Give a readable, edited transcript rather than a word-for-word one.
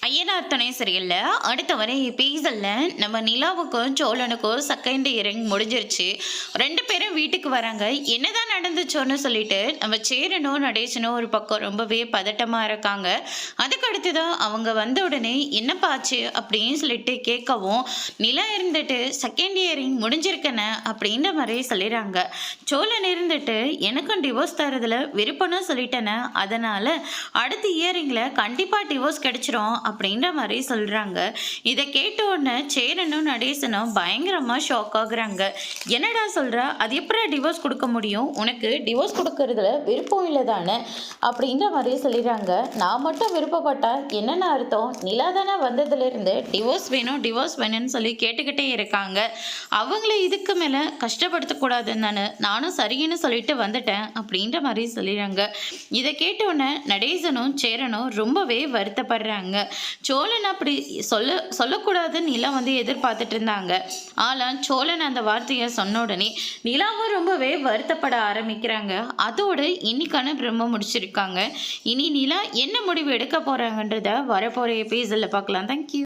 ஐயனார் துணை சரியில்ல. அடுத்த வர எபிசோட்ல நம்ம நிலாவுக்கும் சோழனுக்கும் செகண்ட் இயரிங் முடிஞ்சிருச்சு. 2 பேரும் வீட்டுக்கு வராங்க. என்னதான் நடந்துச்சோன்னு சொல்லிட்டு நம்ம சேரனும் நடேசனும் ஒரு பக்கம் ரொம்பவே பதட்டமா இருக்காங்க. அதுக்கு அடுத்துதான் அவங்க வந்த உடனே என்னப்பா ஆச்சு அப்படின்னு சொல்லிட்டு கேட்கவும், நிலா இருந்துட்டு செகண்ட் இயரிங் முடிஞ்சிருக்கன அப்படின்ற மாதிரி சொல்லிடுறாங்க. சோழன் இருந்துட்டு எனக்கும் டிவோர்ஸ் தரதுல விருப்பம்னு சொல்லிட்டேன, அதனால அடுத்த இயரிங்ல கண்டிப்பா டிவோர்ஸ் கிடைச்சிரும் அப்படின்ற மாதிரி சொல்றாங்க. இதை கேட்ட உடனே சேரனும் நடேசனும் பயங்கரமா ஷாக் ஆகுறாங்க. என்னடா சொல்ற, அது எப்படி டிவோர்ஸ் கொடுக்க முடியும், உனக்கு டிவோர்ஸ் கொடுக்கறதுல விருப்பம் இல்லை தானே அப்படின்ற மாதிரி சொல்லிடுறாங்க. நான் மட்டும் விருப்பப்பட்டா என்னென்ன அர்த்தம், நிலா தானே வந்ததுல இருந்து டிவோர்ஸ் வேணும் டிவோர்ஸ் வேணும்னு சொல்லி கேட்டுக்கிட்டே இருக்காங்க. அவங்கள இதுக்கு மேல கஷ்டப்படுத்தக்கூடாதுன்னு தானே நானும் சரின்னு சொல்லிட்டு வந்துட்டேன் அப்படின்ற மாதிரி சொல்லிடுறாங்க. இதை கேட்ட உடனே நடேசனும் சேரனும் ரொம்பவே வருத்தப்படுறாங்க. சோழன் அப்படி சொல்லக்கூடாதுன்னு நிலா எதிர்பார்த்துட்டு இருந்தாங்க. ஆனால் சோழன் அந்த வார்த்தையை சொன்ன உடனே நிலாவும் ரொம்பவே வருத்தப்பட ஆரம்பிக்கிறாங்க. அதோடு இன்னைக்கான பிரம்ம முடிச்சிருக்காங்க. இனி நிலா என்ன முடிவு எடுக்க போறாங்கன்றத வரப்போற எபிசோட்ல பார்க்கலாம். தேங்க்யூ.